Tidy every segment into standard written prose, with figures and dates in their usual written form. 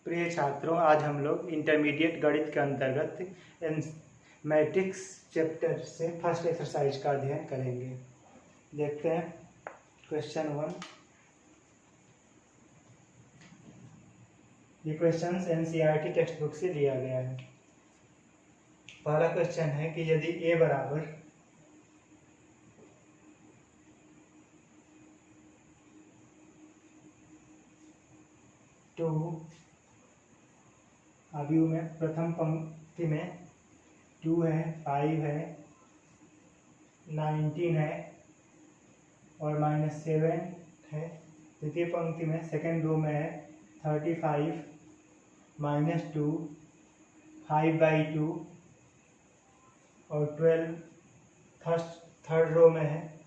प्रिय छात्रों, आज हम लोग इंटरमीडिएट गणित के अंतर्गत मैट्रिक्स चैप्टर से फर्स्ट एक्सरसाइज का अध्ययन करेंगे। देखते हैं क्वेश्चन 1। ये क्वेश्चन एनसीईआरटी टेक्स्ट बुक से लिया गया है। पहला क्वेश्चन है कि यदि a बराबर 2 अवयव में प्रथम पंक्ति में 2 है, 5 है, 19 है और -7 है। द्वितीय पंक्ति में सेकेंड रो में है 35, -2, 5/2 और 12। थर्ड रो में है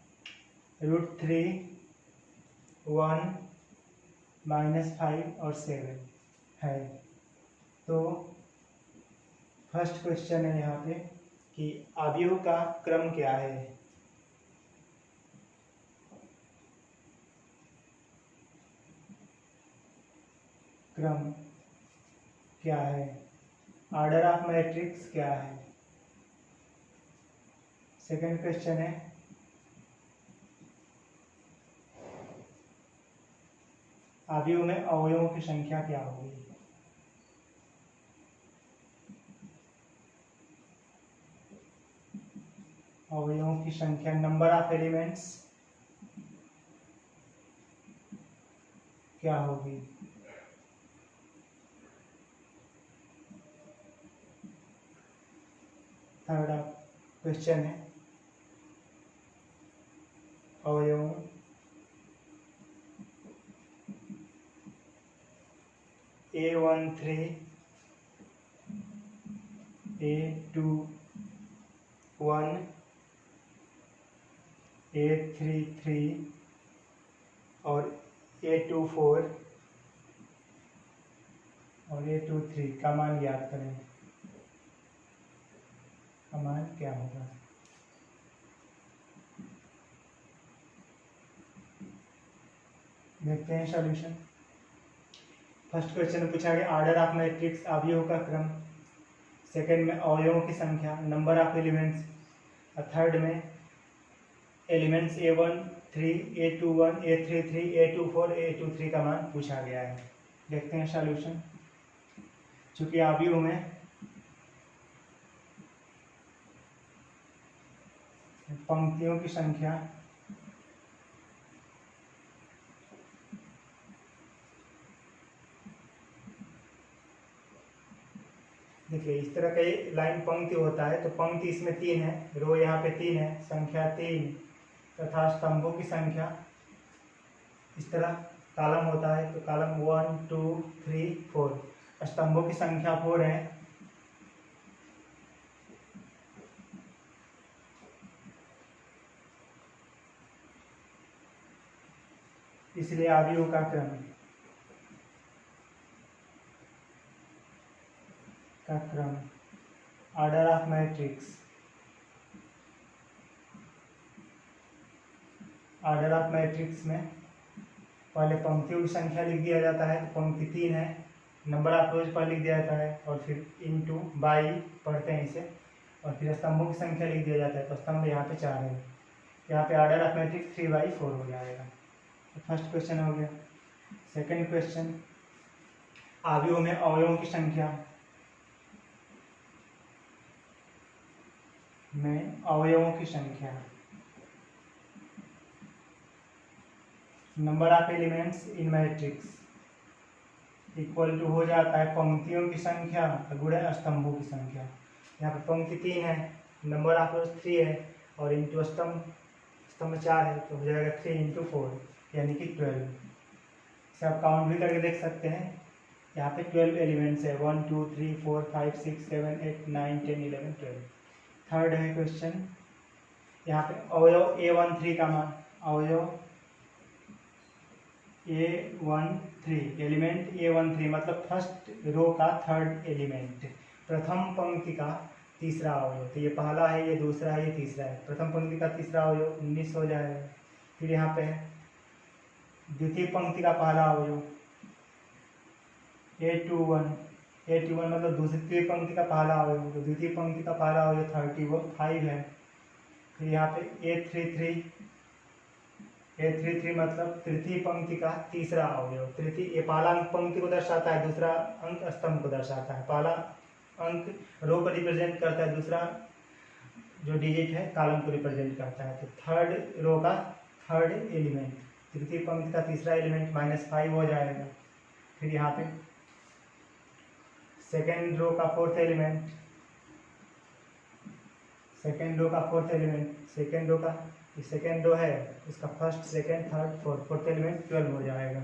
√3, 1, -5 और 7 है। तो फर्स्ट क्वेश्चन है यहाँ पे कि अवयव का क्रम क्या है। क्रम क्या है, ऑर्डर ऑफ मैट्रिक्स क्या है। सेकंड क्वेश्चन है अवयव में अवयवों की संख्या क्या होगी। अवयवों की संख्या, नंबर ऑफ एलिमेंट्स क्या होगी। थर्ड क्वेश्चन है अवयवों A13, A21, A33 और A24 और A23 का मान ज्ञात करें। का मान क्या होगा। देखते हैं सॉल्यूशन। फर्स्ट क्वेश्चन में पूछा गया ऑर्डर ऑफ मैट्रिक्स, अवयवों का क्रम। सेकंड में अवयवों की संख्या, नंबर ऑफ एलिमेंट्स। और थर्ड में elements A13, A21, A33, A24, A23 का मान पूछा गया है। देखते हैं सॉल्यूशन। चूंकि अवयव में पंक्तियों की संख्या देखिए इस तरह का लाइन पंक्ति होता है, तो पंक्ति इसमें 3 है, रो यहाँ पे 3 है, संख्या 3 तथा स्तंभों की संख्या इस तरह कॉलम होता है, तो कॉलम 1, 2, 3, 4, स्तंभों की संख्या 4 है। इसलिए अवयवों का क्रम order of matrix, order of matrix में पहले पंक्तियों की संख्या लिख दिया जाता है, तो पंक्ति 3 है, नंबर ऑफ रोज पर लिख दिया जाता है और फिर इनटू बाई पढ़ते हैं इसे, और फिर स्तंभों की संख्या लिख दिया जाता है, तो स्तंभ यहाँ पे 4 है। यहाँ पे ऑर्डर ऑफ मैट्रिक्स 3/4 हो जाएगा। तो फर्स्ट क्वेश्चन हो गया। सेकंड क्वेश्चन अवयवों में अवयवों की संख्या में अवयवों की संख्या, number of elements in matrix equal to हो जाता है पंक्तियों की संख्या गुणा स्तंभों की संख्या। यहाँ पे पंक्ति 3 है, नंबर ऑफ रोज 3 है और इंटू स्तंभ 4 है, तो हो जाएगा 3 × 4 यानी कि 12। इसे आप काउंट भी करके देख सकते हैं। यहाँ पे 12 एलिमेंट्स है, 1, 2, 3, 4, 5, 6, 7, 8, 9, 10, 11, 12। थर्ड है क्वेश्चन, यहाँ पे अवयव A13 का मान, अवयव A13 एलिमेंट A13 मतलब फर्स्ट रो का थर्ड एलिमेंट, प्रथम पंक्ति का तीसरा अवयव। तो ये पहला है, ये दूसरा है, ये तीसरा है। प्रथम पंक्ति का तीसरा अवयव 19 हो जाएगा। फिर यहाँ पे है द्वितीय पंक्ति का पहला अवयव A21 मतलब दूसरी पंक्ति का पहला अवयव, तो द्वितीय पंक्ति का पहला अवयव 35 है। फिर यहाँ पे A33 मतलब तृतीय पंक्ति का तीसरा अवयव। तृतीय ये पहला अंक पंक्ति को दर्शाता है, दूसरा अंक स्तंभ को दर्शाता है। पहला अंक रो को रिप्रेजेंट करता है, दूसरा जो डिजिट है कॉलम को रिप्रेजेंट करता है। तो थर्ड रो का थर्ड एलिमेंट, तृतीय पंक्ति का तीसरा एलिमेंट -5 हो जाएगा। फिर यहाँ पे सेकेंड रो का फोर्थ एलिमेंट, सेकेंड रो का सेकेंड रो है, इसका first second third fourth element 12 हो जाएगा।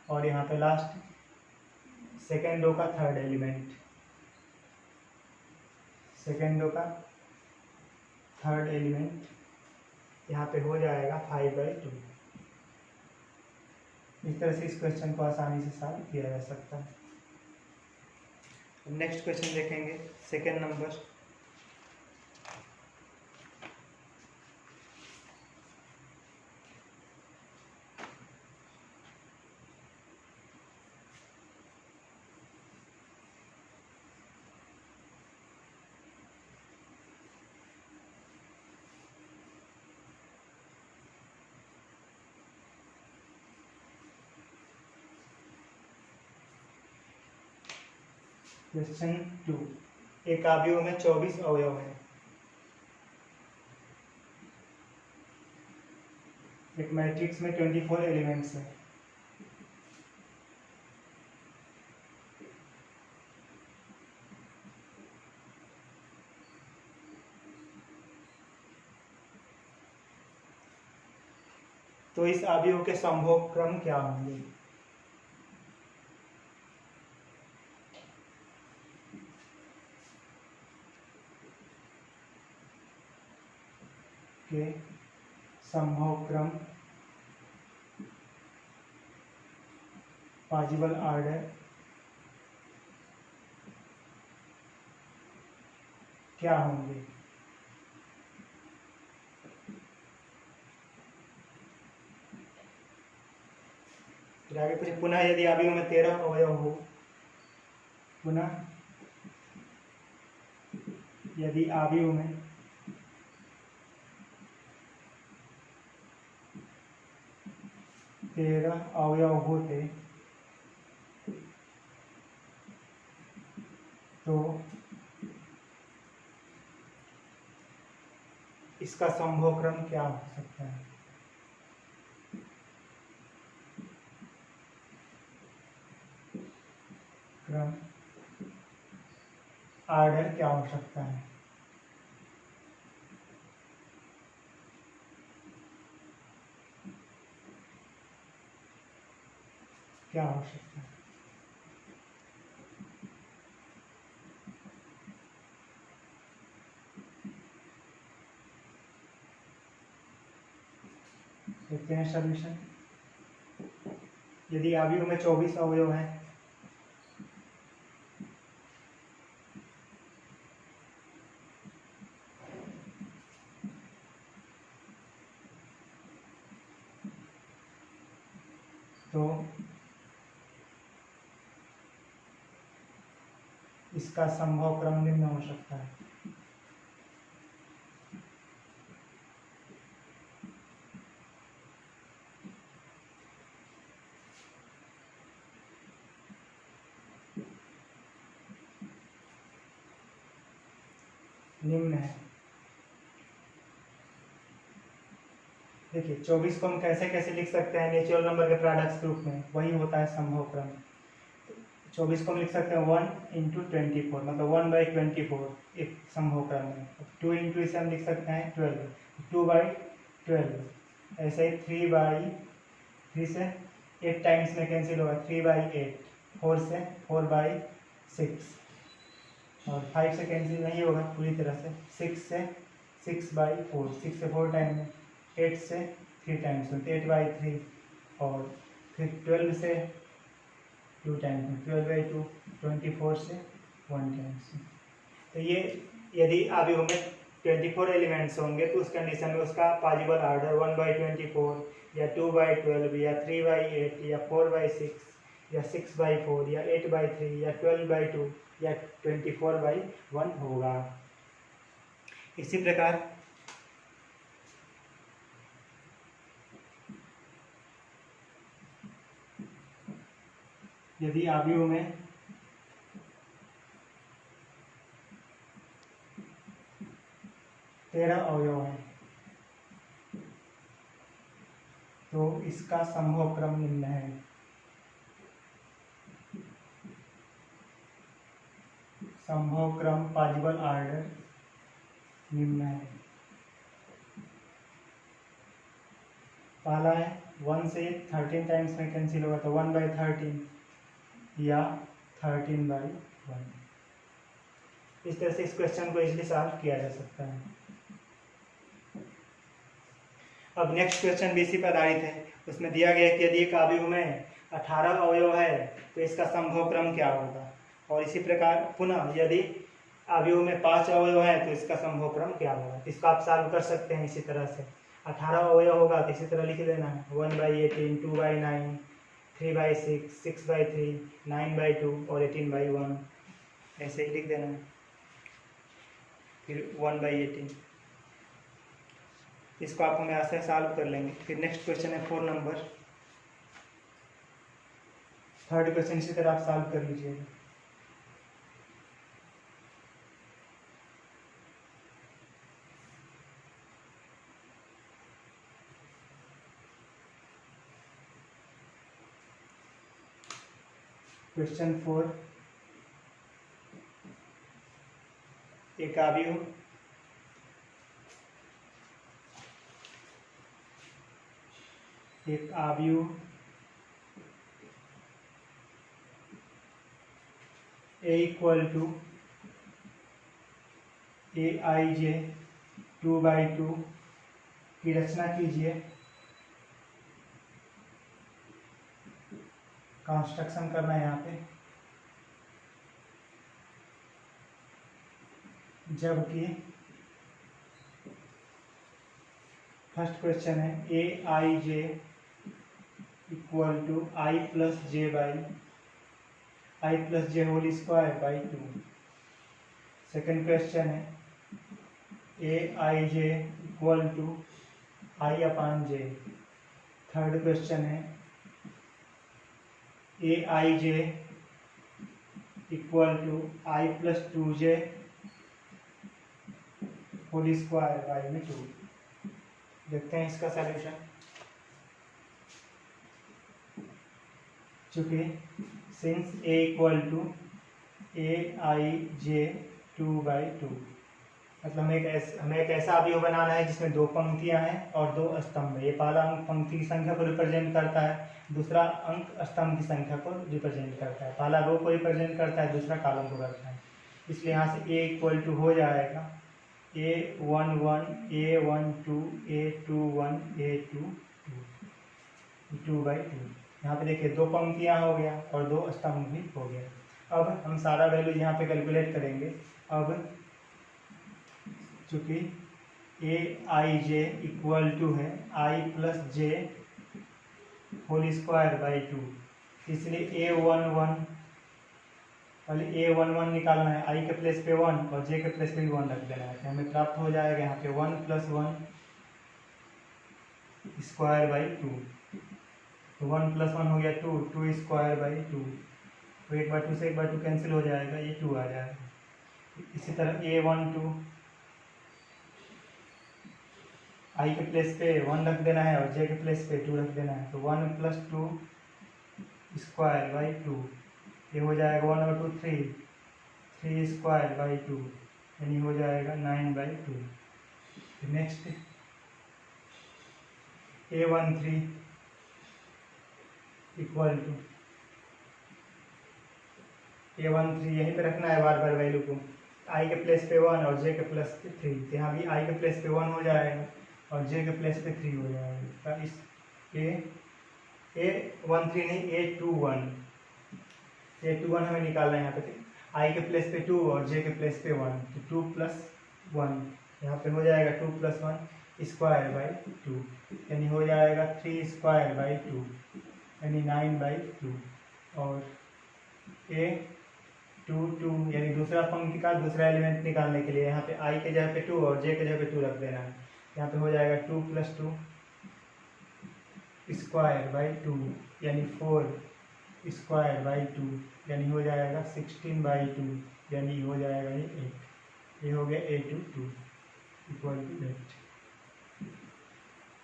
और यहाँ पे लास्ट सेकेंड रो का थर्ड एलिमेंट, सेकेंड रो का थर्ड एलिमेंट यहाँ पे हो जाएगा 5/2। इस तरह से इस क्वेश्चन को आसानी से सॉल्व किया जा सकता है। नेक्स्ट क्वेश्चन देखेंगे, सेकेंड नंबर। क्वेश्चन 2, एक अवयव में 24 अवयव है। एक मैट्रिक्स में 24 एलिमेंट्स है। तो इस अवयव के संभव क्रम क्या होंगे? के संभव क्रम, पॉसिबल ऑर्डर क्या होंगे? फिर आगे कुछ, पुनः यदि अवयव में 13 अवयव हो, पुनः यदि अवयव में 13 अवयव होते तो इसका संभव क्रम क्या हो सकता है? क्रम ऑर्डर क्या हो सकता है? क्या हो सकता है? देखते हैं सॉल्यूशन। यदि अवयव में 24 अवयव हैं तो इसका संभव क्रम निम्न हो सकता है। निम्न है। देखिए 24 को हम कैसे कैसे लिख सकते हैं नेचुरल नंबर के प्रोडक्ट्स के रूप में, वही होता है संभव क्रम। 24 को हम लिख सकते हैं 1 × 24, मतलब 1/24 एक संभव क्रम है। 2 × इसे हम लिख सकते हैं 12, 2/12। ऐसे ही 3 से 8 टाइम्स में कैंसिल होगा, 3/8। 4 से 4/6 और 5 से कैंसिल नहीं होगा पूरी तरह से। 6 से 6/4, 6 से 4 टाइम में, 8 से 3 टाइम्स में, 8/3। और फिर 12 से 2 टाइम्स में, 12/2। 24 से 1 टाइम्स में। तो ये यदि अवयव में 24 एलिमेंट्स होंगे तो उस कंडीशन में उसका पॉसिबल ऑर्डर 1/24 या 2/12 या 3/8 या 4/6 या 6/4 या 8/3 या 12/2 या 24/1 होगा। इसी प्रकार यदि अवयव में 13 अवयव हैं तो इसका संभव क्रम निम्न है। संभव क्रम पॉसिबल ऑर्डर निम्न है। पहला है 1 से 13 टाइम्स में कैंसिल होगा तो 1/13 या 13/1। इस तरह से इस क्वेश्चन को इजीली सॉल्व किया जा सकता है। अब नेक्स्ट क्वेश्चन भी इसी पर आधारित है। उसमें दिया गया है कि यदि एक अवयव में 18 अवयव है तो इसका संभव क्रम क्या होगा, और इसी प्रकार पुनः यदि अवयव में 5 अवयव है तो इसका संभव क्रम क्या होगा। इसको आप सॉल्व कर सकते हैं इसी तरह से। 18 अवयव होगा तो इसी तरह लिख देना है 1/18, 2/9, 3/6, 6/3, 9/2 और 18/1, ऐसे ही लिख देना है। फिर 1/18, इसको आप हमें ऐसे सॉल्व कर लेंगे। फिर नेक्स्ट क्वेश्चन है 4 नंबर। थर्ड क्वेश्चन इसी तरह आप सॉल्व कर लीजिएगा। क्वेश्चन 4, एक अवयव A इक्वल टू Aij 2/2 की रचना कीजिए। कंस्ट्रक्शन करना है यहाँ पे। जबकि फर्स्ट क्वेश्चन है Aij equal to I plus j whole square by 2। Second question है Aij equal to I/j। Third question है Aij equal to I plus 2j whole square by में 2। देखते हैं इसका सॉल्यूशन। चूंकि since A equal to Aij 2/2, मतलब हमें एक ऐसा अवयव बनाना है जिसमें 2 पंक्तियां हैं और 2 स्तंभ है। ये पहला अंक पंक्ति की संख्या को रिप्रेजेंट करता है, दूसरा अंक स्तंभ की संख्या को रिप्रेजेंट करता है। पहला रो को रिप्रेजेंट करता है, दूसरा कॉलम को करता है। इसलिए यहाँ से A इक्वल टू हो जाएगा A11 A12 A21 A22 2/2। यहाँ पे देखिए 2 पंक्तियाँ हो गया और 2 स्तंभ भी हो गया। अब हम सारा वैल्यू यहाँ पे कैलकुलेट करेंगे। अब चूँकि Aij इक्वल टू है I plus j whole square by 2, इसलिए A11 निकालना है। I के प्लेस पे 1 और j के प्लेस पे भी 1 रख देना है। तो हमें प्राप्त हो जाएगा यहाँ पे 1 + 1 स्क्वायर बाई 2। तो 1 + 1 हो गया 2 स्क्वायर बाई 2। तो 1/2 से 1/2 कैंसिल हो जाएगा, ये 2 आ जाएगा। इसी तरह A12 I के प्लेस पे 1 रख देना है और j के प्लेस पे 2 रख देना है। तो 1 + 2 स्क्वायर बाई 2, ये हो जाएगा 1/2 3 स्क्वायर बाई 2, यानी हो जाएगा 9/2। Next A13 equal to A13 यहीं पे रखना है बार बार वैल्यू को। I के प्लेस पे 1 और j के प्लेस पे 3, तो यहाँ भी I के प्लेस पे 1 हो जाएगा और j के प्लेस पे 3 हो जाएगा। तो इस A13 नहीं A21 हमें निकालना है। यहाँ पे I के प्लेस पे 2 और j के प्लेस पे 1, तो 2 + 1 यहाँ पे हो जाएगा 2 + 1 स्क्वायर बाई 2, यानी हो जाएगा 3 स्क्वायर बाई 2, यानी 9/2। और A2 यानी दूसरा पंक्ति का दूसरा एलिमेंट निकालने के लिए यहाँ पे I के जगह पे 2 और J के जगह पे 2 रख देना है। यहाँ पे हो जाएगा 2 + 2 स्क्वायर बाई 2 यानी 4 स्क्वायर बाई 2 यानी हो जाएगा 16/2 यानी हो जाएगा ये 8। ये हो गया A2 इक्वल टू 8।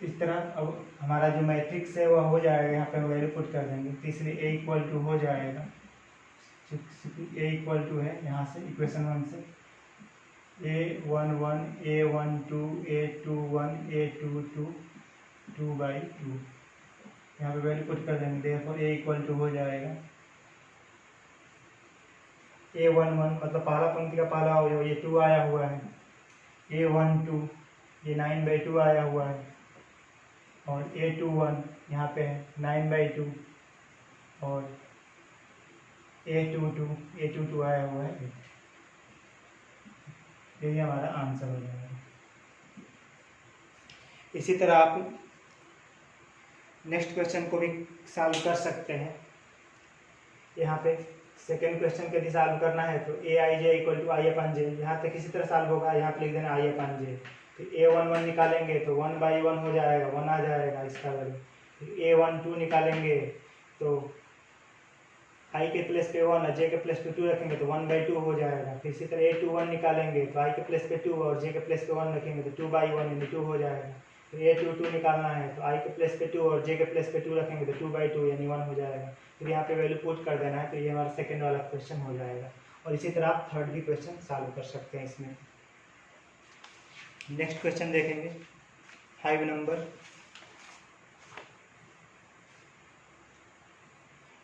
इस तरह अब हमारा जो मैट्रिक्स है वह हो जाएगा, यहाँ पे हम वैल्यू पुट कर देंगे। तो इसलिए A इक्वल टू हो जाएगा, A इक्वल टू है यहाँ से इक्वेशन 1 से A11 A12 A21 A22 2/2। यहाँ पे वैल्यू पुट कर देंगे। देखो A इक्वल टू हो जाएगा A11 मतलब पहला पंक्ति का पहला हो ये 2 आया हुआ है, A12 ये 9/2 आया हुआ है और A21 यहाँ पे है 9/2 और A22 आया हुआ है 8। ये हमारा आंसर हो जाएगा। इसी तरह आप नेक्स्ट क्वेश्चन को भी सॉल्व कर सकते हैं। यहाँ पे सेकेंड क्वेश्चन के यदि सॉल्व करना है तो Aij इक्वल टू I/J, यहाँ तक किसी तरह सॉल्व होगा, यहाँ पे लिख देना I/J। तो A11 निकालेंगे तो 1/1 हो जाएगा, 1 आ जाएगा इसका वैल्यू। फिर A12 निकालेंगे तो I के प्लेस पे 1 और J के प्लेस पे 2 रखेंगे तो 1/2 हो जाएगा। फिर इसी तरह A21 निकालेंगे तो I के प्लेस पे 2 और J के प्लेस पे 1 रखेंगे तो 2/1 यानी 2 हो जाएगा। फिर A22 निकालना है तो I के प्लेस पे 2 और J के प्लेस पे 2 रखेंगे तो 2/2 यानी 1 हो जाएगा। फिर यहाँ पे वैल्यू पुट कर देना है तो ये हमारा सेकेंड वाला क्वेश्चन हो जाएगा। और इसी तरह आप थर्ड भी क्वेश्चन सॉल्व कर सकते हैं इसमें। नेक्स्ट क्वेश्चन देखेंगे 5 नंबर।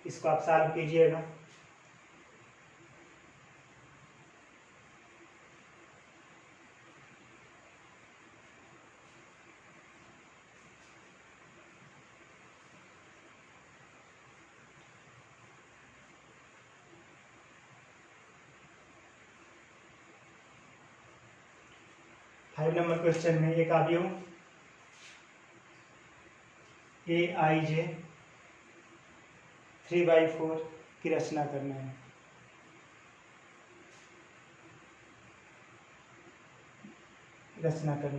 इसको आप सॉल्व कीजिएगा। फाइव नंबर क्वेश्चन में एक अवयव Aij 3/4 की रचना करना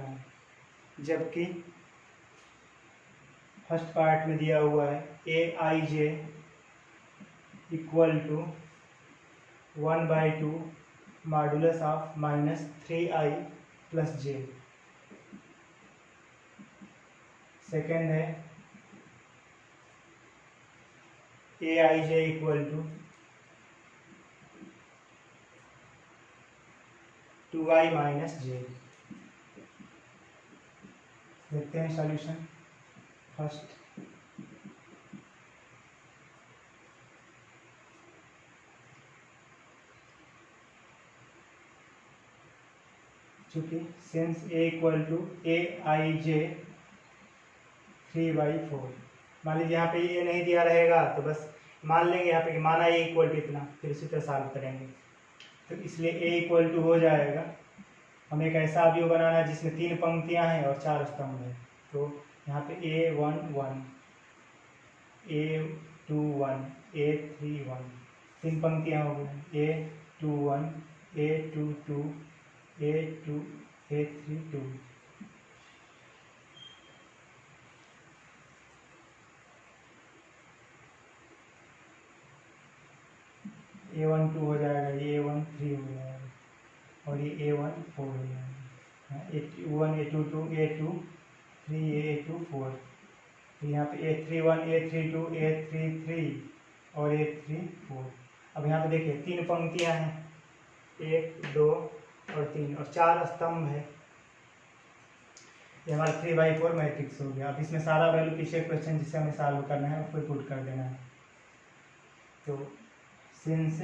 है। जबकि फर्स्ट पार्ट में दिया हुआ है Aij equal to 1/2 modulus of -3i + j। Second है Aij equal to 2i - j। देखते हैं सॉल्यूशन। फर्स्ट चूँकि since A equal to Aij 3/4, मान लीजिए यहाँ पे ये नहीं दिया रहेगा तो बस मान लेंगे यहाँ पे कि माना A इक्वल टू इतना, फिर इसी तरह सॉल्व करेंगे। तो इसलिए A इक्वल टू हो जाएगा, हमें एक ऐसा अवयव बनाना है जिसमें 3 पंक्तियाँ हैं और 4 स्तंभ हैं। तो यहाँ पे A11 A21 A31 3 पंक्तियाँ हो गई, A21 A22 A32 A12 हो जाएगा, ये A13 हो जाएगा और ये A14 हो जाएगा। A1 A22 A23 A24, फिर यहाँ पे A31 A32 A33 और A34। अब यहाँ पे देखिए 3 पंक्तियाँ हैं, 1 2 और 3 और 4 स्तंभ है। ये हमारा 3/4 मैट्रिक्स हो गया। अब इसमें सारा वैल्यू पीछे क्वेश्चन जिसे हमें सॉल्व करना है उसको पुट कर देना है। तो सिंस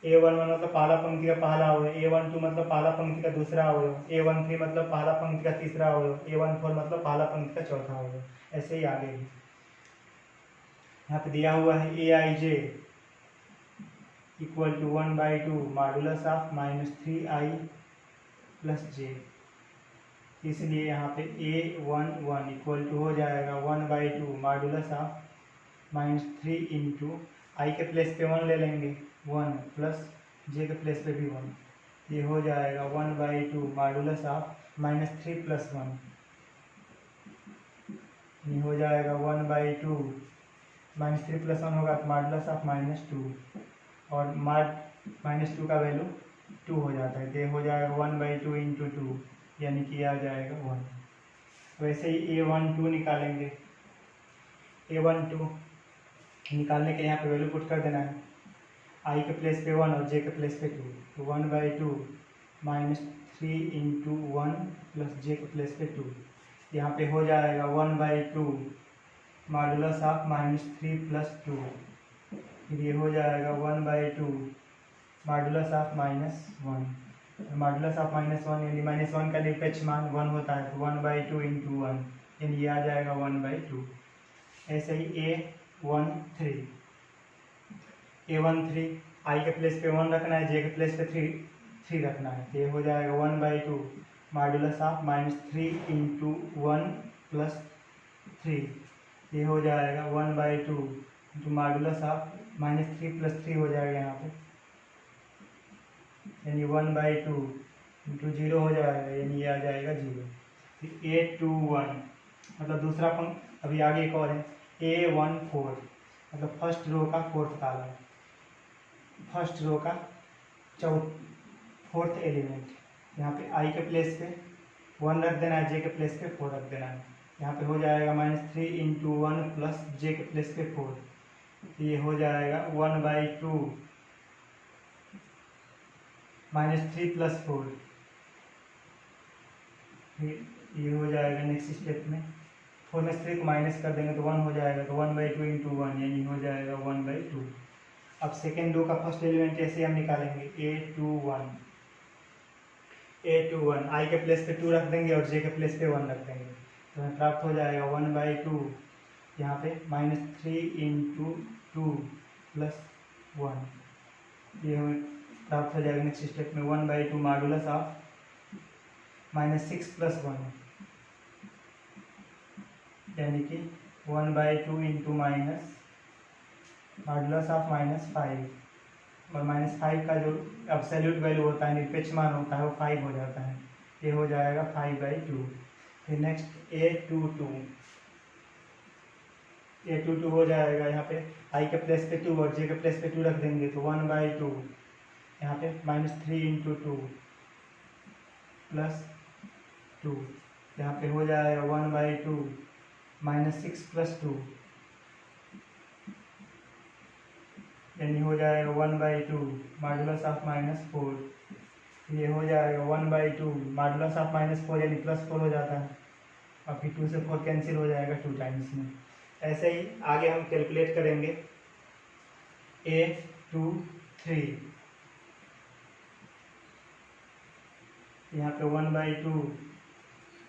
A11 मतलब पहला पंक्ति का पहला अवयव, A12 मतलब पहला पंक्ति का दूसरा अवयव, A13 मतलब पहला पंक्ति का तीसरा अवयव, A14 मतलब पहला पंक्ति का चौथा अवयव, ऐसे ही आगे भी। यहाँ पे दिया हुआ है Aij equal to 1/2 modulus of -3i + j। इसलिए यहाँ पे A11 इक्वल टू हो जाएगा 1/2 मॉडुलस ऑफ -3 इंटू आई के प्लेस पे 1 ले लेंगे 1 प्लस जे के प्लेस पे भी 1, ये हो जाएगा 1/2 मॉडुलस ऑफ -3 + 1, ये हो जाएगा 1/2 -3 + 1 होगा तो मॉडुलस ऑफ -2 और -2 का वैल्यू 2 हो जाता है, तो ये हो जाएगा 1/2 इंटू 2 यानी कि आ जाएगा 1। वैसे ही A12 निकालेंगे, A12 निकालने के यहाँ पे वैल्यू पुट कर देना है, आई के प्लेस पे 1 और जे के प्लेस पे 2, तो 1/2 -3 इंटू 1 प्लस जे के प्लेस पे 2, यहाँ पे हो जाएगा 1/2 मॉडुलस ऑफ -3 + 2, फिर ये हो जाएगा 1/2 मॉडुलस ऑफ -1, मॉडुलस ऑफ -1 यानी -1 का निरपेक्ष मान 1 होता है, तो 1/2 इंटू 1 यानी ये आ जाएगा 1/2। ऐसे ही A13 आई के प्लेस पे 1 रखना है, जे के प्लेस पे 3 रखना है, तो ये हो जाएगा 1/2 मॉडुलस ऑफ -3 इंटू 1 + 3, ये हो जाएगा 1/2 इंटू मॉडुलस ऑफ -3 + 3 हो जाएगा यहाँ पे, यानी 1/2 इंटू 0 हो जाएगा, यानी ये आ जाएगा 0। फिर A21 मतलब दूसरा पंक्ति, अभी आगे एक और है A14 मतलब फर्स्ट रो का 4th कॉलम, फर्स्ट रो का 4th एलिमेंट, यहाँ पे आई के प्लेस पे 1 रख देना है, जे के प्लेस पे 4 रख देना है, यहाँ पे हो जाएगा -3 इंटू 1 प्लस जे के प्लेस पे 4, ये हो जाएगा 1/2 -3 + 4, फिर ये हो जाएगा नेक्स्ट स्टेप में 4 में 3 को माइनस कर देंगे तो 1 हो जाएगा, तो 1/2 इंटू 1 यानी हो जाएगा 1/2। अब सेकेंड रो का फर्स्ट एलिमेंट ऐसे हम निकालेंगे A21 आई के प्लेस पे 2 रख देंगे और जे के प्लेस पे 1 रख देंगे, तो हमें प्राप्त हो जाएगा 1/2, यहाँ पे -3 इंटू 2 + 1, ये हमें प्राप्त हो जाएगा नेक्स्ट स्टेप में 1/2 मॉडुलस ऑफ -6 + 1, यानी कि 1/2 इंटू मॉडुलस ऑफ -5, और -5 का जो एब्सोल्यूट वैल्यू होता है, निरपेक्ष मान होता है, वो 5 हो जाता है, ये हो जाएगा 5/2। फिर नेक्स्ट A22 हो जाएगा, यहाँ पे आई के प्लेस पे 2 और जे के प्लेस पे 2 रख देंगे, तो 1/2 यहाँ पे -3 इंटू 2 + 2, यहाँ पे हो जाएगा 1/2 -6 + 2, यानी हो जाएगा 1/2 मॉडुलस ऑफ -4, ये हो जाएगा 1/2 मॉडुलस ऑफ -4 यानी +4 हो जाता है, और फिर 2 से 4 कैंसिल हो जाएगा 2 टाइम्स में। ऐसे ही आगे हम कैलकुलेट करेंगे A23, यहाँ पे 1/2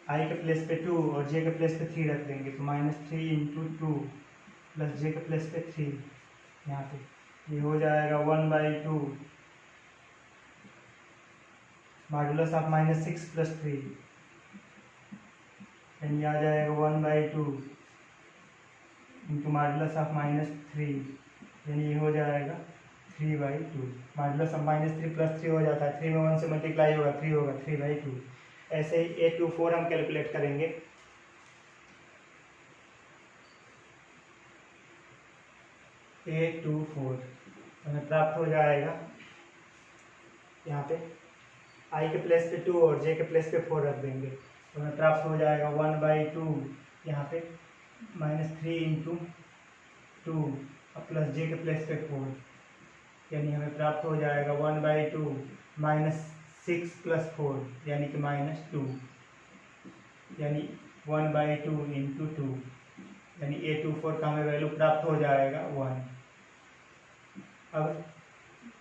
आई के प्लेस पे 2 और जे के प्लेस पे 3 रख देंगे, तो -3 इंटू 2 प्लस जे के प्लेस पे 3, यहाँ पे ये हो जाएगा 1/2 मॉडुलस ऑफ -6 + 3, यानी आ जाएगा 1/2 इंटू मॉडुलस ऑफ -3, यानी ये हो जाएगा 3/2, मॉडुलस ऑफ -3 + 3 हो जाता है, 3 में 1 से मल्टीप्लाई होगा 3 होगा 3/2। ऐसे ही A24 हम कैलकुलेट करेंगे, A24 हमें प्राप्त हो जाएगा, यहाँ पे आई के प्लेस पे 2 और जे के प्लेस पे 4 रख देंगे, तो हमें प्राप्त हो जाएगा 1/2 यहाँ पे -3 इंटू 2 और प्लस जे के प्लेस पे 4, यानी हमें प्राप्त हो जाएगा 1/2 -6 + 4 यानी कि -2, यानी 1/2 इंटू 2, यानी A24 का हमें वैल्यू प्राप्त हो जाएगा 1। अब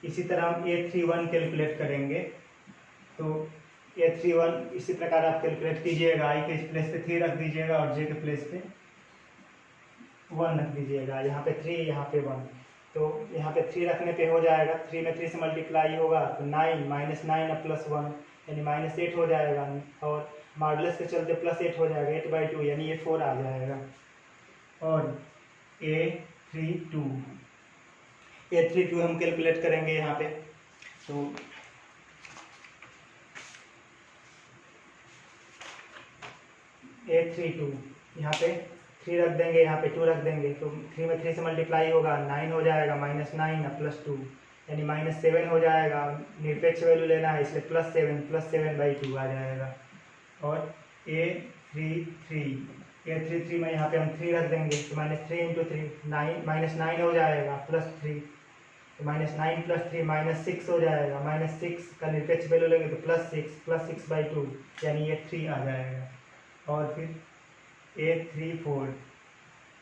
इसी तरह हम A31 कैलकुलेट करेंगे, तो A31 इसी प्रकार आप कैलकुलेट कीजिएगा, आई के प्लेस पे 3 रख दीजिएगा और जे के प्लेस पे 1 रख दीजिएगा, यहाँ पे 3 यहाँ पे 1, तो यहाँ पे 3 रखने पे हो जाएगा, 3 में 3 से मल्टीप्लाई होगा तो 9 -9 और +1 यानी -8 हो जाएगा, और मॉडुलस के चलते +8 हो जाएगा 8/2, यानी ये 4 आ जाएगा। और A32 A32 हम कैलकुलेट करेंगे यहाँ पे। तो A32 यहाँ पे 3 रख देंगे, यहाँ पे 2 रख देंगे, तो 3 में 3 से मल्टीप्लाई होगा, 9 हो जाएगा, -9 +2 यानी -7 हो जाएगा। निरपेक्ष वैल्यू लेना है इसलिए +7 आ जाएगा। और A33 में यहाँ पे हम 3 रख देंगे, तो -3 × 3 -9 हो जाएगा, +3 तो -9 + 3 -6 हो जाएगा। -6 का निरपेक्ष वैल्यू लेंगे तो +6 यानी ये 3 आ जाएगा। और फिर A34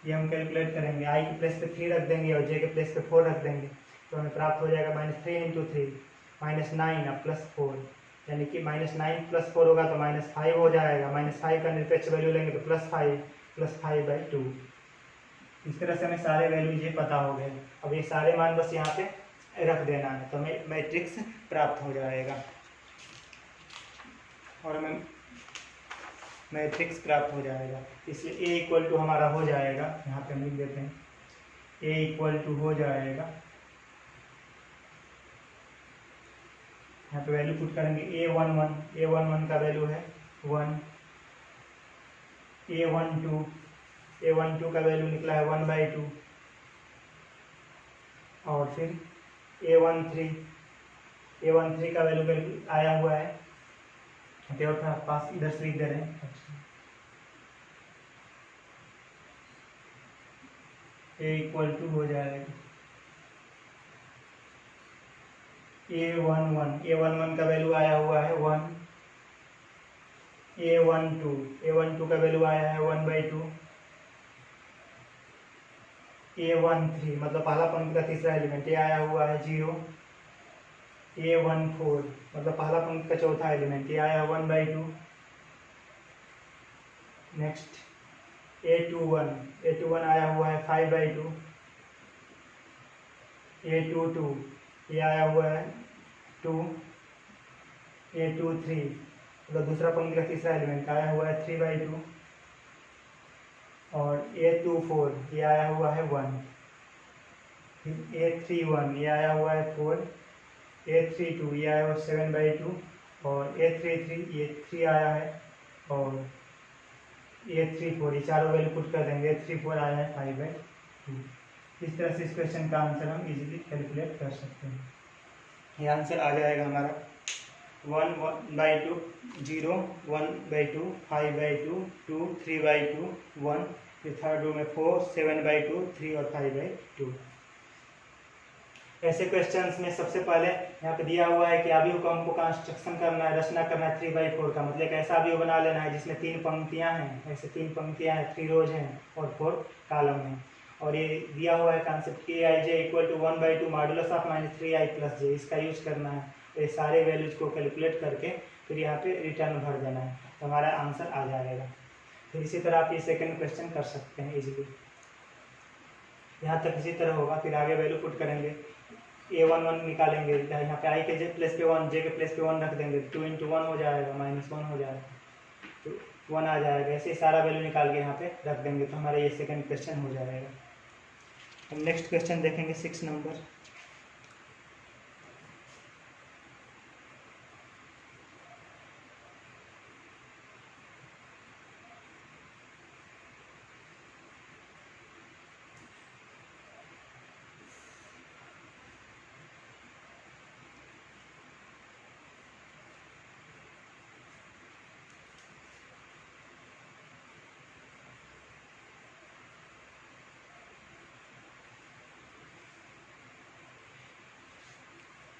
ये हम कैलकुलेट करेंगे, i के प्लेस पे 3 रख देंगे और j के प्लेस पे 4 रख देंगे, तो हमें प्राप्त हो जाएगा -3 × 3 -9 +4 यानी कि -9 + 4 होगा तो -5 हो जाएगा। -5 का निरपेक्ष वैल्यू लेंगे तो +5 इस तरह से हमें सारे वैल्यू ये पता हो गए। अब ये सारे मान बस यहाँ पे रख देना है तो हमें मैट्रिक्स प्राप्त हो जाएगा और हमें मैट्रिक्स प्राप्त हो जाएगा। इसलिए A = हमारा हो जाएगा, यहाँ पे हम लिख देते हैं A = हो जाएगा, यहाँ पे वैल्यू पुट करेंगे A11 का वैल्यू है 1, A12 का वैल्यू निकला है 1/2 और फिर A13 का वैल्यू आया हुआ है और पास इधर से लिख दे रहे हैं। A = हो जाएगा A11 का वैल्यू आया हुआ है 1, A12 का वैल्यू आया है 1/2, A13 मतलब पहला पंक्ति का तीसरा एलिमेंट ये आया हुआ है 0, A14 मतलब पहला पंक्ति का चौथा एलिमेंट ये आया 1/2। नेक्स्ट A21 आया हुआ है 5/2, A22 ये आया हुआ है 2, A23 मतलब दूसरा पंक्ति का तीसरा एलिमेंट आया हुआ है 3/2 और A24 ये आया हुआ है 1, फिर A31 ये आया हुआ है 4, A32 ये आया हुआ 7/2 और A33 ये 3 आया है और A34 ये चारों वैल्यू पुट कर देंगे, A34 आया है 5/2। इस तरह से इस क्वेश्चन का आंसर हम इजीली कैलकुलेट कर सकते हैं। ये आंसर आ जाएगा हमारा 1/2 0 1/2 5/2 2 3/2 1, फिर थर्ड रो में 4 7/2 3 और 5/2। ऐसे क्वेश्चंस में सबसे पहले यहाँ पे दिया हुआ है कि अवयव को हमको कंस्ट्रक्शन करना है, रचना करना है 3/4 का, मतलब ऐसा अवयव बना लेना है जिसमें 3 पंक्तियाँ हैं, ऐसे 3 पंक्तियाँ हैं, 3 रोज हैं और 4 कॉलम हैं। और ये दिया हुआ है कॉन्सेप्ट कि Aij = 1/2 modulus of -3i + j, इसका यूज करना है। तो ये सारे वैल्यूज को कैलकुलेट करके फिर यहाँ पे रिटर्न भर देना है तो हमारा आंसर आ जाएगा। फिर इसी तरह आप ये सेकेंड क्वेश्चन कर सकते हैं इजीली। यहाँ तक इसी तरह होगा, फिर आगे वैल्यू पुट करेंगे, A11 निकालेंगे, यहाँ पे i के प्लेस पे 1 j के प्लेस पे 1 रख देंगे, 2 × 1 हो जाएगा, -1 हो जाएगा तो 1 आ जाएगा। ऐसे सारा वैल्यू निकाल के यहाँ पे रख देंगे तो हमारा ये सेकेंड क्वेश्चन हो जाएगा। हम नेक्स्ट क्वेश्चन देखेंगे 6 number.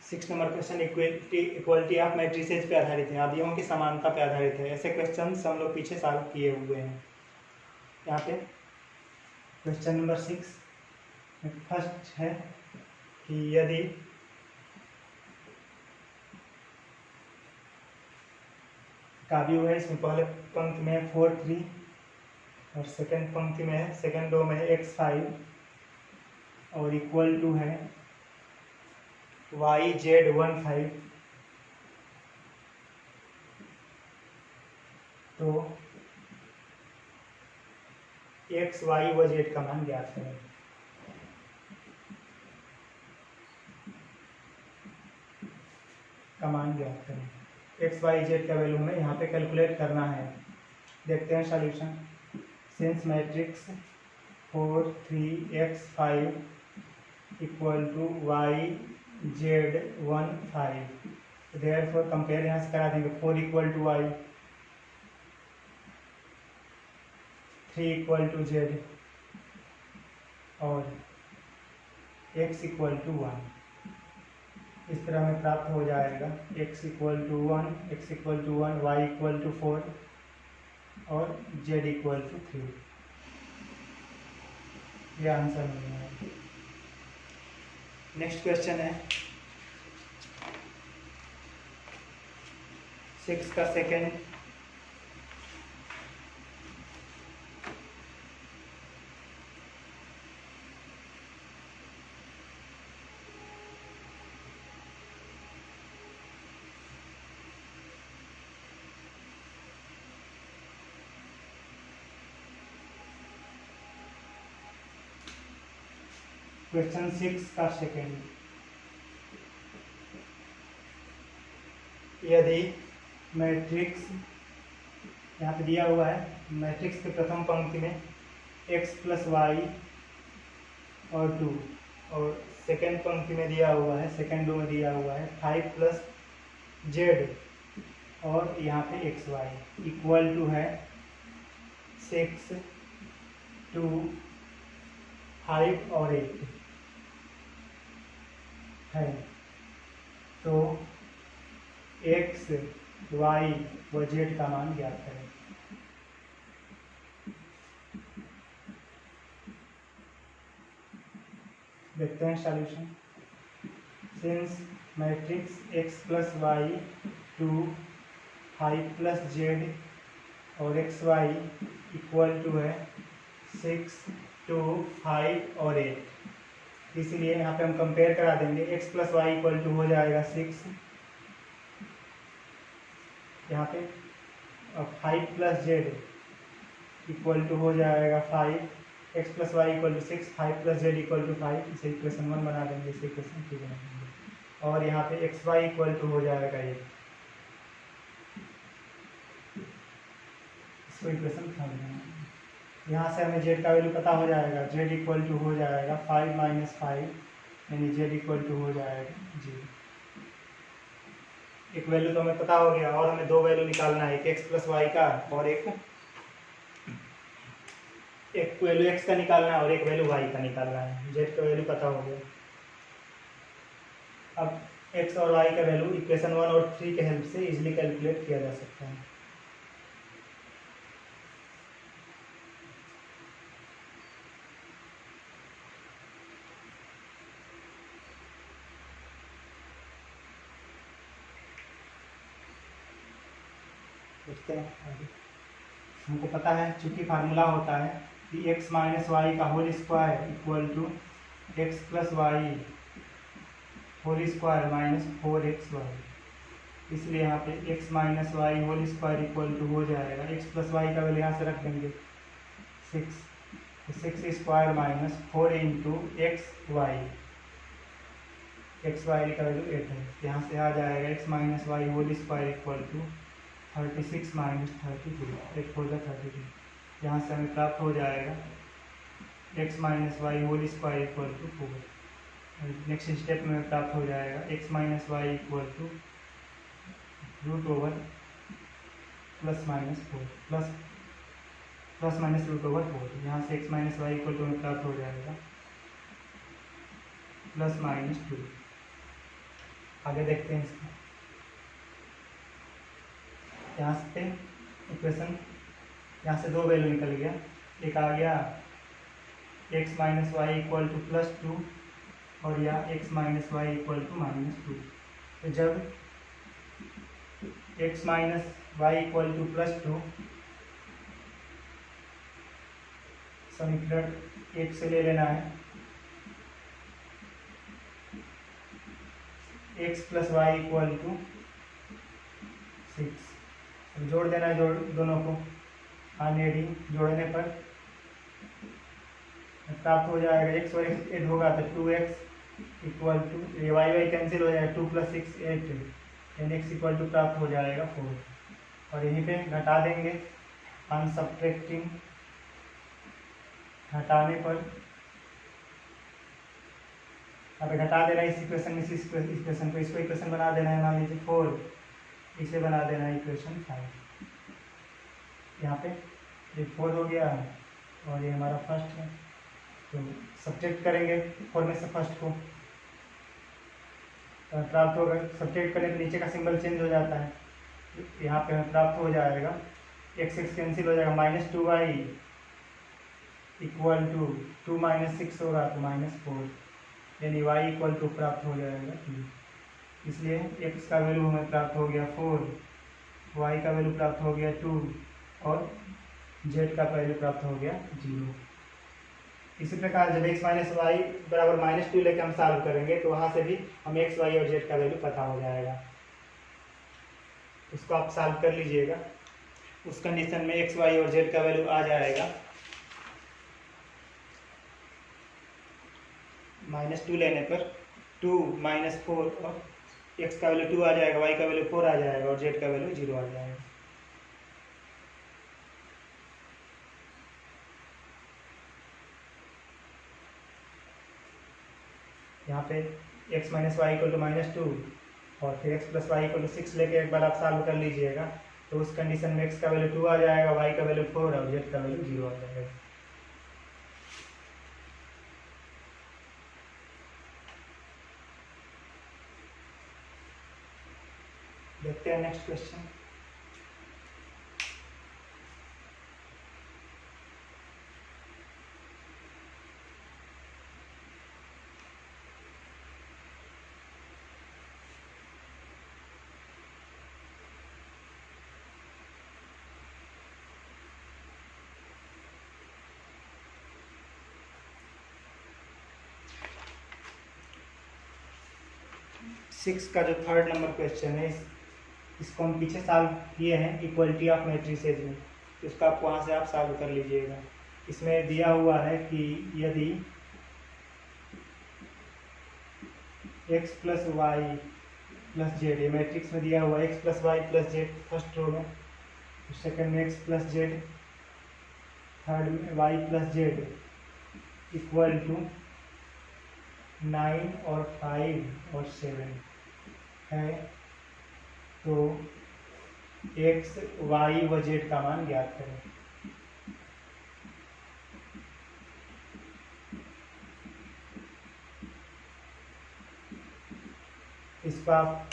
Six number question equality of matrices पे आधारित है, अवयवों की समानता पे आधारित है। ऐसे क्वेश्चन हम लोग पीछे सॉल्व किए हुए हैं। यहाँ पे क्वेश्चन नंबर 6 फर्स्ट है कि यदि काव्य है, इसमें पहले पंक्ति में 4 3 और सेकंड पंक्ति में है, सेकंड रो में है x5 और इक्वल टू है YZ15, तो x y व z का मान ज्ञात करें। का मान ज्ञात करें। एक्स वाई जेड का वैल्यू हमें यहाँ पे कैलकुलेट करना है। देखते हैं solution. Since matrix 4 3 x 5 equal to Y Z 1 5, therefore compare यहाँ से करा देंगे। 4 equal to Y, 3 equal to Z और x इक्वल टू 1। इस तरह हमें प्राप्त हो जाएगा x equal to 1, x equal to 1, y equal to 4 और z इक्वल टू 3। ये आंसर मिल रहा है। नेक्स्ट क्वेश्चन है 6 का सेकेंड। क्वेश्चन 6 का सेकेंड। यदि मैट्रिक्स यहाँ पे दिया हुआ है, मैट्रिक्स के प्रथम पंक्ति में x प्लस वाई और 2, और सेकेंड पंक्ति में दिया हुआ है, सेकेंड रो में दिया हुआ है 5 प्लस जेड और यहाँ पे एक्स वाई इक्वल टू है 6 2 5 और 8 है। तो x y व z का मान ज्ञात करें। देखते हैं solution. Since matrix x plus Y 2 5 plus Z और एक्स वाई इक्वल टू है 6 2 5 और 8, इसलिए यहाँ पे हम कंपेयर करा देंगे। x plus Y equal to हो जाएगा 6 यहाँ पे, और 5 प्लस जेड इक्वल टू हो जाएगा 5, x plus Y equal to 6, 5 plus Z equal to 5। इसे इक्वेशन 1 बना देंगे, इसे इक्वेशन 2 बना देंगे। और यहाँ पे एक्स वाई इक्वल टू हो जाएगा 8, इसको इक्वेशन 3 बनाएंगे। यहाँ से हमें जेड का वैल्यू पता हो जाएगा। जेड इक्वल टू हो जाएगा 5 माइनस 5, यानी जेड इक्वल टू हो जाएगा 0। एक वैल्यू तो हमें पता हो गया, और हमें दो वैल्यू निकालना है, एक एक्स प्लस वाई का और एक वैल्यू एक्स का निकालना है और एक वैल्यू वाई का निकालना है। जेड का वैल्यू पता हो गया। अब एक्स और वाई का वैल्यू इक्वेशन 1 और 3 के हेल्प से इजीली कैलकुलेट किया जा सकता है। देखते हैं आगे। हमको पता है, चूंकि फार्मूला होता है कि x माइनस वाई का whole square equal to X plus Y whole square minus 4xy, इसलिए यहाँ पे x minus Y whole square equal to हो जाएगा, x प्लस वाई का वैल्यू यहाँ से रख देंगे 6, तो 6 square minus 4 into X Y का वैल्यू 8 है। यहाँ से आ जाएगा x minus Y whole square equal to 36 minus 32, 8 4 32। यहाँ से हमें प्राप्त हो जाएगा x minus Y whole square equal to 4। Next step में प्राप्त हो जाएगा x minus Y equal to root over plus minus 4 plus minus root over 4। यहाँ से x minus Y equal to में प्राप्त हो जाएगा प्लस माइनस 2। आगे देखते हैं इसका। यहाँ से इक्वेशन, यहाँ से दो वैल्यू निकल गया। एक आ गया x minus Y equal to plus 2 और या x minus Y equal to minus 2। तो जब x minus Y equal to plus 2, समीकरण 1 से ले लेना है, x plus Y equal to 6। जोड़ देना है, दोनों को एडिंग जोड़ने पर प्राप्त हो जाएगा x और x 8 होगा तो 2x equal to Y Y cancel हो जाएगा, 2 प्लस 6 8, 10 x इक्वल टू प्राप्त हो जाएगा 4। और यहीं पे घटा देंगे, अनसब्ट्रैक्टिंग, घटाने पर यहाँ पे घटा देना इस इक्वेशन में, इस इक्वेशन को, इसको इक्वेशन बना देना है, मान लीजिए 4, इसे बना देना है इक्वेशन 5। यहाँ पे ये 4 हो गया और ये हमारा फर्स्ट है, तो सब्ट्रैक्ट करेंगे 4 में से फर्स्ट को, प्राप्त होगा। सब्ट्रैक्ट करने पे नीचे का सिंबल चेंज हो जाता है, यहाँ पे हमें प्राप्त हो जाएगा, x x कैंसिल हो जाएगा, -2y इक्वल टू 2 - 6 होगा तो -4, यानी y इक्वल टू प्राप्त हो जाएगा 2। इसलिए x का वैल्यू हमें प्राप्त हो गया 4, y का वैल्यू प्राप्त हो गया 2 और z का वैल्यू प्राप्त हो गया 0। इसी प्रकार जब x - y बराबर -2 लेके हम सॉल्व करेंगे तो वहाँ से भी हम x, y और z का वैल्यू पता हो जाएगा। उसको आप सॉल्व कर लीजिएगा, उस कंडीशन में x, y और z का वैल्यू आ जाएगा। -2 लेने पर 2 - 4 और x का वैल्यू 2 आ जाएगा, y का वैल्यू 4 आ जाएगा और z का वैल्यू 0 आ जाएगा। यहाँ पे x - y इक्वल टू -2 और फिर x + y इक्वल टू 6 लेके एक बार आप सॉल्व कर लीजिएगा, तो उस कंडीशन में x का वैल्यू 2 आ जाएगा, y का वैल्यू 4 और z का वैल्यू 0 आ जाएगा। देखते हैं नेक्स्ट क्वेश्चन। सिक्स का जो थर्ड नंबर क्वेश्चन है, इसको हम पीछे सॉल्व किए हैं इक्वलिटी ऑफ मैट्रिसेज में, तो इसको आप वहाँ से आप सॉल्व कर लीजिएगा। इसमें दिया हुआ है कि यदि x + y + z, ये मैट्रिक्स में दिया हुआ है x + y + z first row में, सेकंड में x + z, थर्ड में y + z इक्वल टू 9 और 5 और 7 है, तो x, y व z का मान ज्ञात करें। इसको आप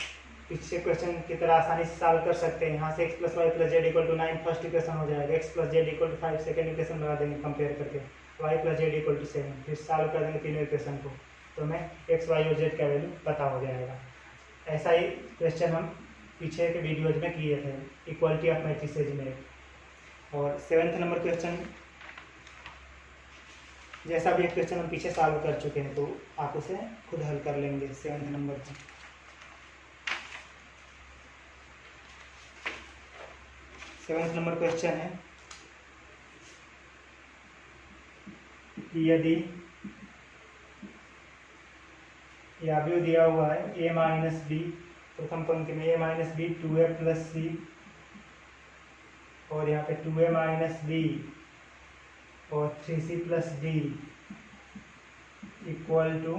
पिछले क्वेश्चन की तरह आसानी से सॉल्व कर सकते हैं। यहाँ से x + y + z equal to 9 first equation हो जाएगा, x + z equal to 5 second equation बना देंगे कंपेयर करके, y + z इक्वल टू 7, फिर सॉल्व कर देंगे तीनों इक्वेशन को, तो हमें x, y और z का वैल्यू पता हो जाएगा। ऐसा ही क्वेश्चन हम पीछे के वीडियोज में किए थे इक्वलिटी ऑफ मैट्रिसेज में। और 7th नंबर क्वेश्चन जैसा भी एक क्वेश्चन हम पीछे सॉल्व कर चुके हैं, तो आप उसे खुद हल कर लेंगे 7th नंबर पर। 7th नंबर क्वेश्चन है कि यदि या भी दिया हुआ है a - b, प्रथम पंक्ति में a - b 2a + c, और यहाँ पे 2a - b और 3c + d इक्वल टू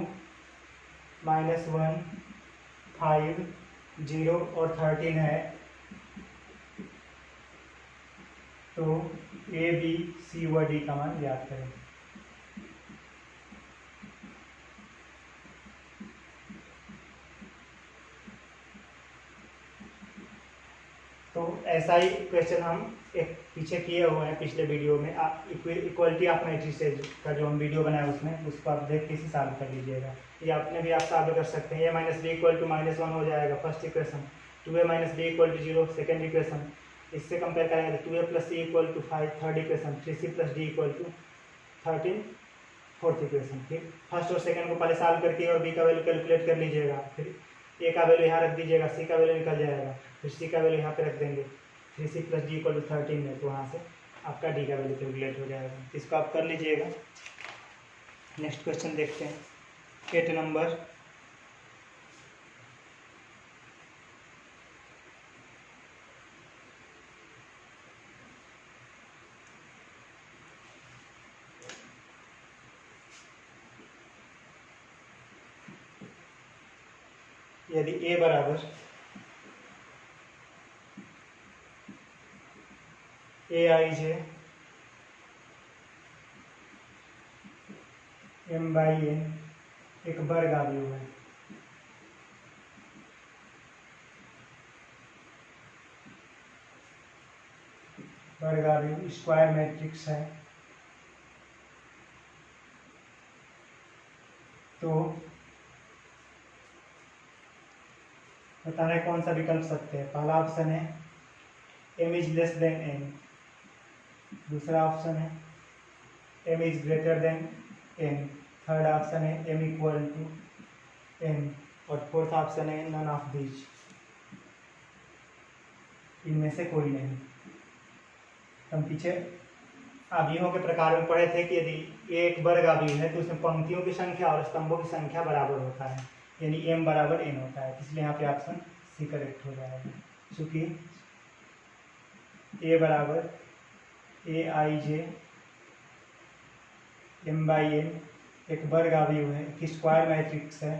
-1, 5, 0 और 13 है, तो a, b, c व d का मान ज्ञात करें। तो ऐसा ही क्वेश्चन हम एक पीछे किए हुए हैं पिछले वीडियो में, इक्वलिटी ऑफ मैट्रिसेज का जो हम वीडियो बनाए उसमें, उसको आप देख के इसे सॉल्व कर लीजिएगा। ये अपने भी आप सॉल्व कर सकते हैं। a - b इक्वल टू -1 हो जाएगा first equation, 2a - b equal to 0 second equation, इससे कंपेयर करेंगे तो 2a + c equal to 5 third equation, 3c + d equal to 13 fourth equation. फिर फर्स्ट और सेकेंड को पहले सॉल्व करके और b का वैल्यू कैलकुलेट कर लीजिएगा, फिर a का वैल्यू यहाँ रख दीजिएगा, c का वैल्यू निकल जाएगा, फिर c का वैल्यू यहाँ पे रख देंगे, 3c + d इक्वल टू 13 है, तो वहाँ से आपका d का वैल्यू कैलकुलेट हो जाएगा। इसको आप कर लीजिएगा। नेक्स्ट क्वेश्चन देखते हैं 8 नंबर। यदि ए बराबर ए आई जे एम बाई एन एक वर्ग अवयव है, वर्ग अवयव स्क्वायर मैट्रिक्स है, तो बताना है कौन सा विकल्प सत्य है। पहला ऑप्शन है m is less than n, दूसरा ऑप्शन है m is greater than n, third option है m इक्वल टू n, और फोर्थ ऑप्शन है नन ऑफ दीज, इनमें से कोई नहीं। हम पीछे अवयवों के प्रकार में पढ़े थे कि यदि एक वर्ग अवयव है तो उसमें पंक्तियों की संख्या और स्तंभों की संख्या बराबर होता है, यानी m बराबर n होता है, इसलिए यहाँ पे ऑप्शन सी करेक्ट हो जाएगा। चूंकि a बराबर ए आई जे एम बाई एन एक वर्ग अवयव है, एक स्क्वायर मैट्रिक्स है,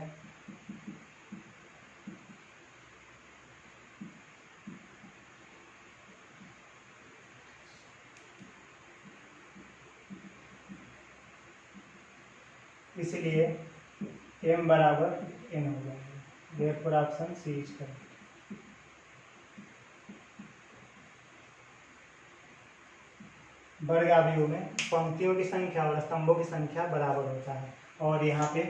इसलिए m बराबर n हो जाएगा। Therefore option C is correct. वर्ग अवयव में पंक्तियों की संख्या और स्तंभों की संख्या बराबर होता है, और यहाँ पे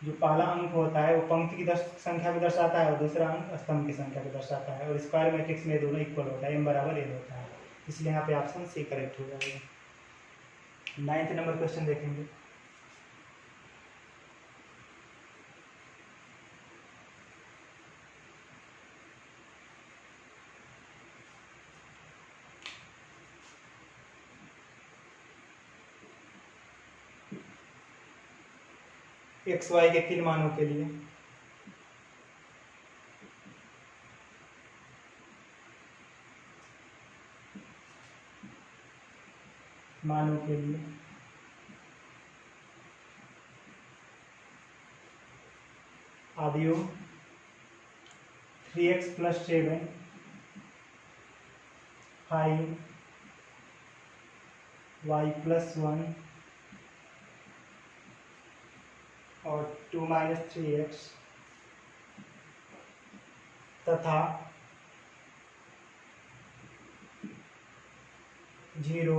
जो पहला अंक होता है वो पंक्ति की संख्या को दर्शाता है और दूसरा अंक स्तंभ की संख्या को दर्शाता है, और स्क्वायर मैट्रिक्स में दोनों इक्वल होता है, m बराबर n होता है, इसलिए यहाँ पे ऑप्शन सी करेक्ट हो जाएगा। 9th नंबर क्वेश्चन देखेंगे। एक्स वाई के 3 मानों के लिए अवयव 3x + 7 5 y + 1 और 2 - 3x तथा 0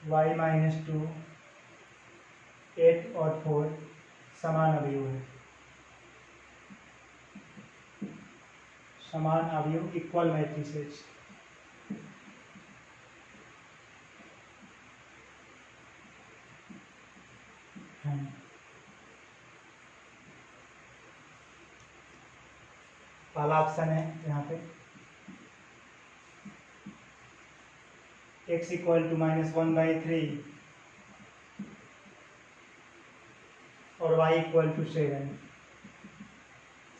y - 2 8 और 4 समान अवयव है। समान अवयव इक्वल मैट्रिसेस। पहला ऑप्शन है यहाँ पे x = -1/3 और y = 7।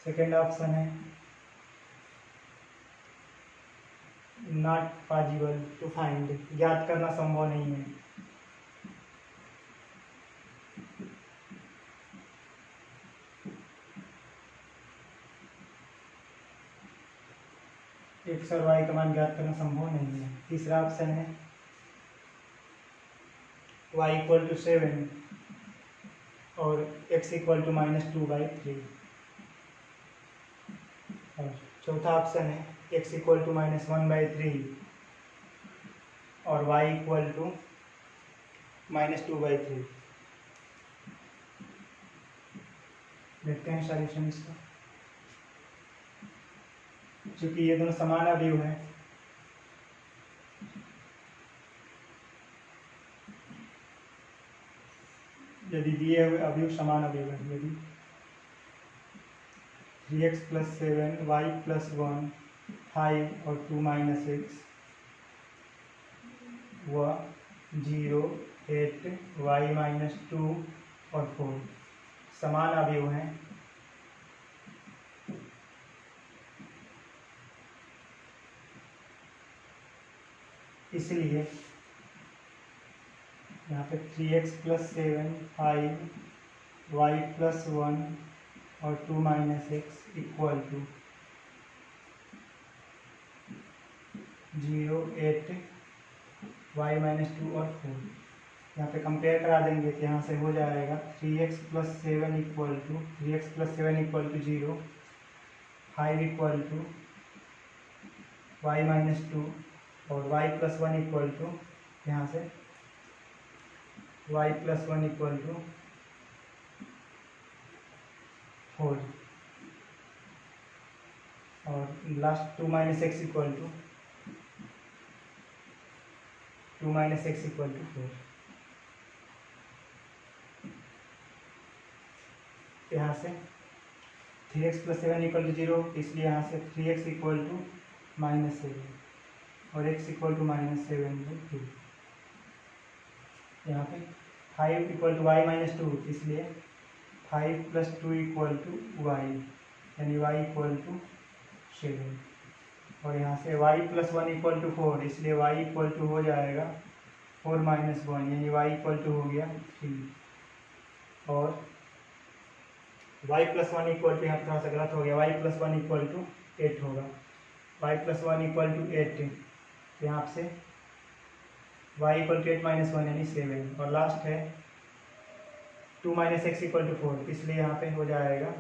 सेकेंड ऑप्शन है नॉट पॉसिबल टू फाइंड, ज्ञात करना संभव नहीं है। x और y का मान ज्ञात करना संभव नहीं है। तीसरा ऑप्शन है y = 7 और x = -2/3, और चौथा ऑप्शन है x = -1/3 और y = -2/3। देखते हैं सॉल्यूशन इसका। चूंकि ये दोनों समान अवयव हैं, यदि दिए हुए अवयव समान अवयव है, यदि 3x + 7 y + 1 5 और 2 - 6 व 0 8 y - 2 और 4 समान अवयव हैं, इसलिए यहाँ पे 3x + 7 5 y + 1 और 2 minus X equal to 0, 8, Y minus 2 और 4। यहाँ पे कंपेयर करा देंगे तो यहाँ से हो जाएगा 3x plus 7 equal to 0, 5 equal to Y minus 2 और y प्लस 1 इक्वल टू यहाँ से y प्लस 1 इक्वल टू 4 और last 2 minus X equal to 4। यहाँ से 3x प्लस 7 इक्वल टू 0, इसलिए यहाँ से 3x इक्वल टू -7 और x इक्वल टू -7/2। यहाँ पे 5 इक्वल टू वाई माइनस 2, इसलिए 5 प्लस 2 इक्वल टू वाई, यानी y इक्वल टू 7। और यहाँ से y प्लस 1 इक्वल टू 4, इसलिए y इक्वल टू हो जाएगा 4 माइनस 1, यानी y इक्वल टू हो गया 3। और y प्लस 1 इक्वल टू, यहाँ पर थोड़ा सा गलत हो गया, y प्लस 1 इक्वल टू 8 होगा। y प्लस 1 इक्वल टू 8, यहाँ से y इक्वल टू 8 माइनस 1 यानी 7। और लास्ट है 2 माइनस एक्स इक्वल टू 4, इसलिए यहाँ पे हो जाएगा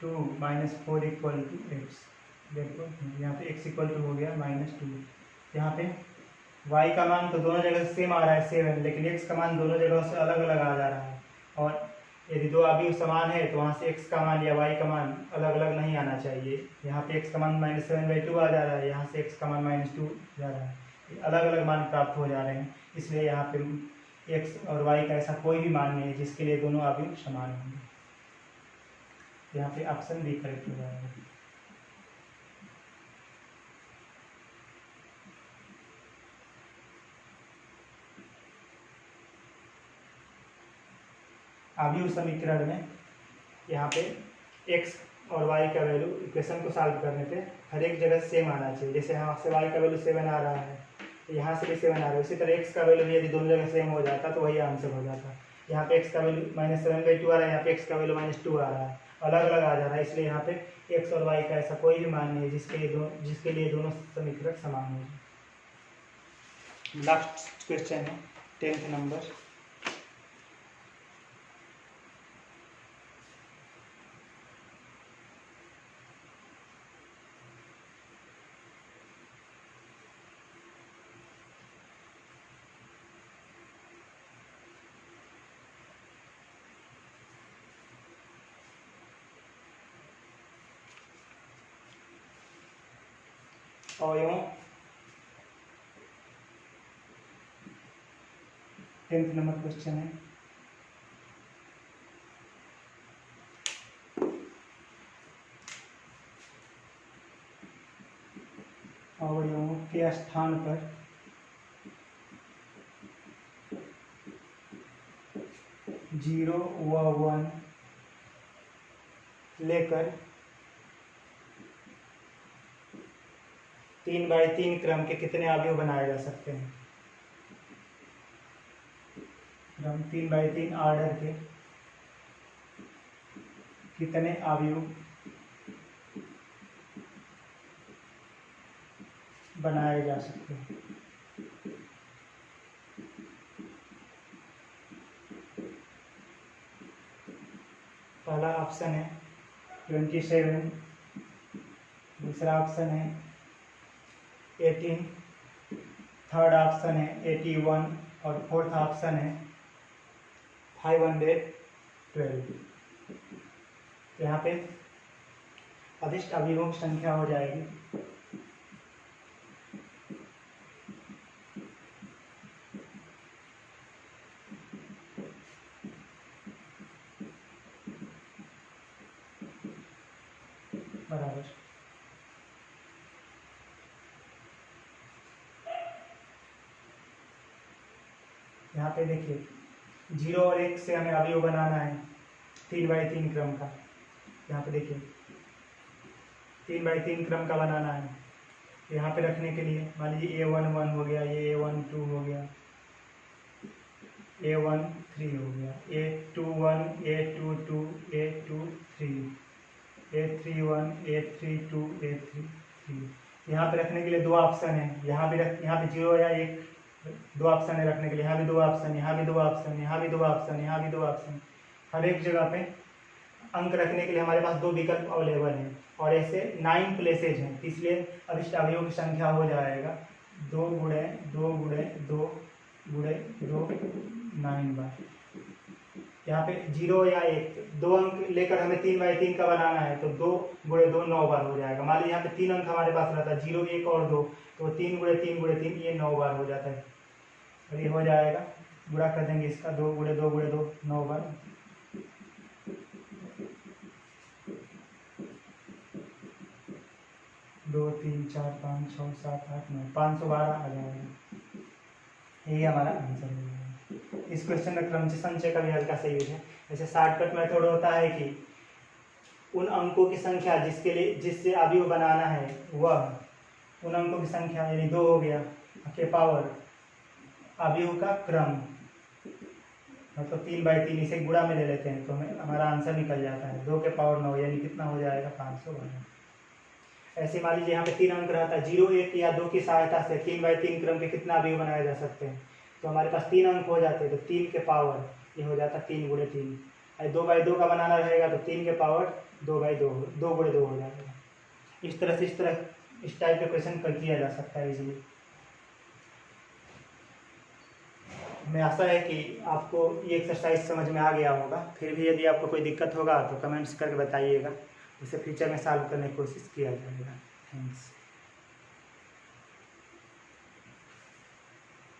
2 माइनस 4 इक्वल टू एक्स। देखो यहाँ पे x इक्वल टू हो गया -2। यहाँ पे y का मान तो दोनों जगह से सेम आ रहा है 7, लेकिन x का मान दोनों जगह से अलग अलग आ जा रहा है। और यदि दो अवयव समान है तो वहाँ से x का मान या y का मान अलग अलग नहीं आना चाहिए। यहाँ पे x का मान -7/2 आ जा रहा है, यहाँ से x का मान -2 जा रहा है, अलग अलग मान प्राप्त हो जा रहे हैं। इसलिए यहाँ पे x और y का ऐसा कोई भी मान नहीं है जिसके लिए दोनों अवयव समान होंगे। यहाँ पे ऑप्शन बी करेक्ट हो जाएगा। अवयव समीकरण में यहाँ पे x और y का वैल्यू इक्वेशन को सॉल्व करने पे हर एक जगह सेम आना चाहिए। जैसे यहाँ से y का वैल्यू 7 आ रहा है, यहाँ से भी 7 आ रहा है, उसी तरह x का वैल्यू यदि दोनों जगह सेम हो जाता तो वही आंसर हो जाता। यहाँ पे x का वैल्यू -7/2 आ रहा है, यहाँ पे x का वैल्यू -2 आ रहा है, अलग अलग आ जा रहा है। इसलिए यहाँ पे x और y का ऐसा कोई भी मान नहीं है जिसके लिए दोनों समीकरण समान हो। लास्ट क्वेश्चन है 10th नंबर। अवयवों 10th नंबर क्वेश्चन है। अवयवों के स्थान पर जीरो व 1 लेकर 3/3 क्रम के कितने अवयव बनाए जा सकते हैं। क्रम 3/3 ऑर्डर के कितने अवयव बनाए जा सकते हैं। पहला ऑप्शन है 27, दूसरा ऑप्शन है 18, थर्ड ऑप्शन है 81 और फोर्थ ऑप्शन है 512। यहाँ पे अदिष्ट अवयवों की संख्या हो जाएगी बराबर यहाँ पे देखिए 0 और 1 से हमें अवयव बनाना है 3/3 क्रम का। यहाँ पे देखिए 3/3 क्रम का बनाना है। यहाँ पे रखने के लिए मान लीजिए A1 1 हो गया, ये A1 2 हो गया, A1 3 हो गया, A21 A22 A23 A31 A32 A33। यहाँ पे रखने के लिए दो ऑप्शन है, यहाँ पे 0 या 1 दो ऑप्शन है रखने के लिए, यहाँ भी दो ऑप्शन, यहाँ भी दो ऑप्शन, यहाँ भी दो ऑप्शन, यहाँ भी दो ऑप्शन। हर एक जगह पे अंक रखने के लिए हमारे पास दो विकल्प अवेलेबल हैं और ऐसे 9 प्लेसेज हैं, इसलिए अभिष्ट अवयवों की संख्या हो जाएगा 2 गुणे 2 गुणे 2 गुणे 2 9 बार। यहाँ पे 0 या 1 दो अंक लेकर हमें 3/3 का बनाना है, तो 2 गुणे 2 9 बार हो जाएगा। मान लीजिए यहाँ पे 3 अंक हमारे पास रहता है, 0 1 और 2, तो 3 गुणे 3 गुणे 3 ये 9 बार हो जाता है। और ये हो जाएगा, गुणा कर देंगे इसका, 2 गुणे 2 गुणे 2 9 बार। दो 3 4 5 6 7 8 9 512 आ जाएगा। यही हमारा आंसर है। इस क्वेश्चन में क्रमचय संचय का भी हल्का सा यूज है। जैसे शॉर्टकट मेथड होता है कि उन अंकों की संख्या जिससे अवयव बनाना है वह उन अंकों की संख्या, यानी 2 हो गया के पावर अवयव का क्रम, मतलब 3/3 इसे गुणा में ले लेते हैं तो हमारा आंसर निकल जाता है 2 के पावर 9, यानी कितना हो जाएगा 512। ऐसे मान लीजिए यहाँ पे 3 अंक रहता है, 0 1 या 2 की सहायता से 3/3 क्रम के कितना अवयव बनाए जा सकते हैं, तो हमारे पास 3 अंक हो जाते हैं, तो 3 के पावर ये हो जाता है 3 गुणे 3। 2/2 का बनाना रहेगा तो 3 के पावर 2/2 2 गुणे 2 हो जाएगा। इस टाइप के क्वेश्चन कर किया जा सकता है इजीली। हमें आशा है कि आपको ये एक्सरसाइज समझ में आ गया होगा। फिर भी यदि आपको कोई दिक्कत होगा तो कमेंट्स करके बताइएगा, उसे फ्यूचर में सॉल्व करने की कोशिश किया जाएगा। थैंक्स।